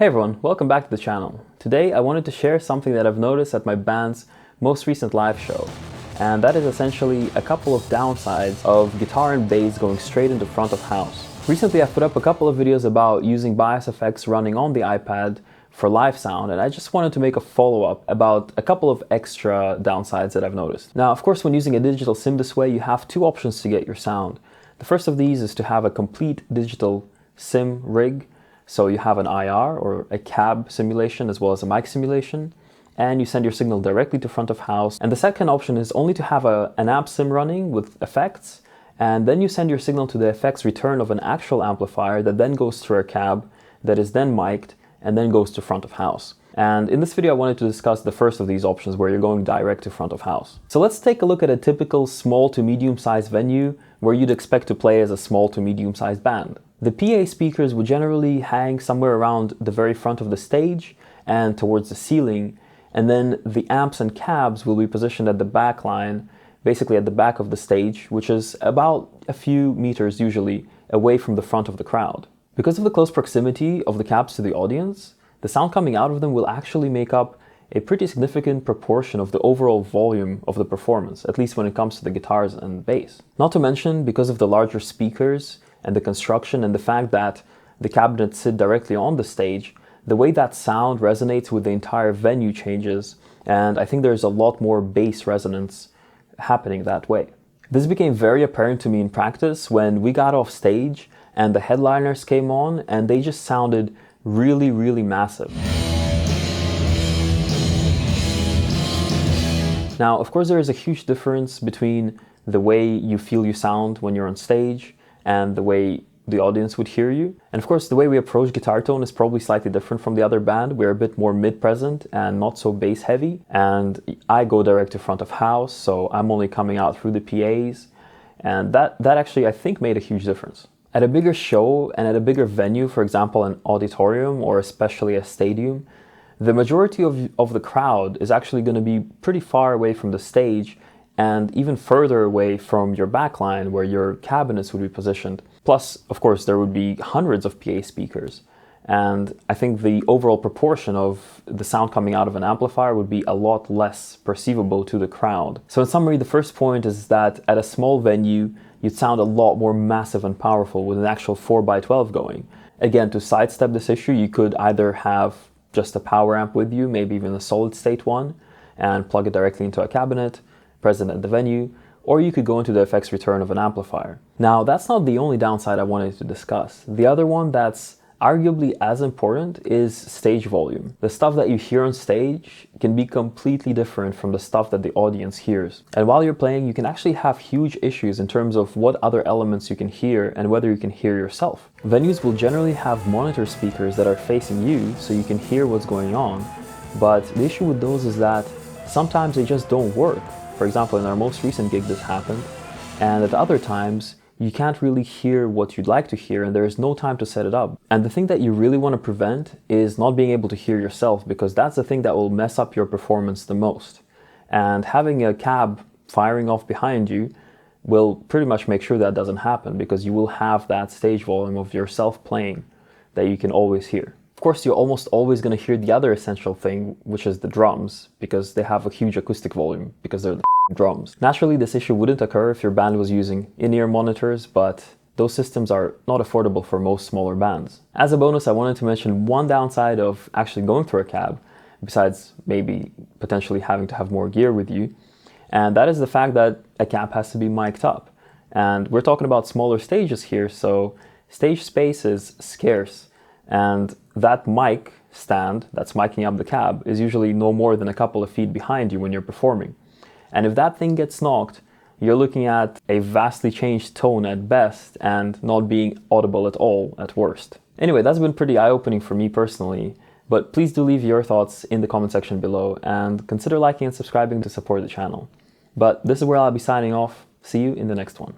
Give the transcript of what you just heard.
Hey everyone, welcome back to the channel. Today I wanted to share something that I've noticed at my band's most recent live show, and that is essentially a couple of downsides of guitar and bass going straight into front of house. Recently I've put up a couple of videos about using bias effects running on the iPad for live sound, and I just wanted to make a follow-up about a couple of extra downsides that I've noticed. Now, of course, when using a digital sim this way, you have two options to get your sound. The first of these is to have a complete digital sim rig. So you have an IR or a cab simulation as well as a mic simulation, and you send your signal directly to front of house. And the second option is only to have an amp sim running with effects, and then you send your signal to the effects return of an actual amplifier that then goes through a cab that is then mic'd and then goes to front of house. And in this video I wanted to discuss the first of these options where you're going direct to front of house. So let's take a look at a typical small to medium sized venue where you'd expect to play as a small to medium sized band. The PA speakers would generally hang somewhere around the very front of the stage and towards the ceiling, and then the amps and cabs will be positioned at the back line, basically at the back of the stage, which is about a few meters usually away from the front of the crowd. Because of the close proximity of the cabs to the audience, the sound coming out of them will actually make up a pretty significant proportion of the overall volume of the performance, at least when it comes to the guitars and bass. Not to mention, because of the larger speakers and the construction and the fact that the cabinets sit directly on the stage, the way that sound resonates with the entire venue changes, and I think there's a lot more bass resonance happening that way. This became very apparent to me in practice when we got off stage and the headliners came on, and they just sounded really massive. Now, of course, there is a huge difference between the way you feel you sound when you're on stage and the way the audience would hear you. And of course, the way we approach guitar tone is probably slightly different from the other band. We're a bit more mid-present and not so bass heavy. And I go direct to front of house, so I'm only coming out through the PAs. And that actually, I think, made a huge difference. At a bigger show and at a bigger venue, for example, an auditorium or especially a stadium, the majority of the crowd is actually going to be pretty far away from the stage and even further away from your backline where your cabinets would be positioned. Plus, of course, there would be hundreds of PA speakers. And I think the overall proportion of the sound coming out of an amplifier would be a lot less perceivable to the crowd. So in summary, the first point is that at a small venue, you'd sound a lot more massive and powerful with an actual 4x12 going. Again, to sidestep this issue, you could either have just a power amp with you, maybe even a solid state one, and plug it directly into a cabinet present at the venue, or you could go into the effects return of an amplifier. Now, that's not the only downside I wanted to discuss. The other one that's arguably as important is stage volume. The stuff that you hear on stage can be completely different from the stuff that the audience hears. And while you're playing, you can actually have huge issues in terms of what other elements you can hear and whether you can hear yourself. Venues will generally have monitor speakers that are facing you so you can hear what's going on, but the issue with those is that sometimes they just don't work. For example, in our most recent gig this happened, and at other times you can't really hear what you'd like to hear and there is no time to set it up. And the thing that you really want to prevent is not being able to hear yourself, because that's the thing that will mess up your performance the most. And having a cab firing off behind you will pretty much make sure that doesn't happen, because you will have that stage volume of yourself playing that you can always hear. Of course, you're almost always going to hear the other essential thing, which is the drums, because they have a huge acoustic volume, because they're the drums. Naturally, this issue wouldn't occur if your band was using in-ear monitors, but those systems are not affordable for most smaller bands. As a bonus, I wanted to mention one downside of actually going through a cab, besides maybe potentially having to have more gear with you, and that is the fact that a cab has to be mic'd up. And we're talking about smaller stages here, so stage space is scarce. And that mic stand that's micing up the cab is usually no more than a couple of feet behind you when you're performing. And if that thing gets knocked, you're looking at a vastly changed tone at best and not being audible at all at worst. Anyway, that's been pretty eye-opening for me personally, but please do leave your thoughts in the comment section below and consider liking and subscribing to support the channel. But this is where I'll be signing off. See you in the next one.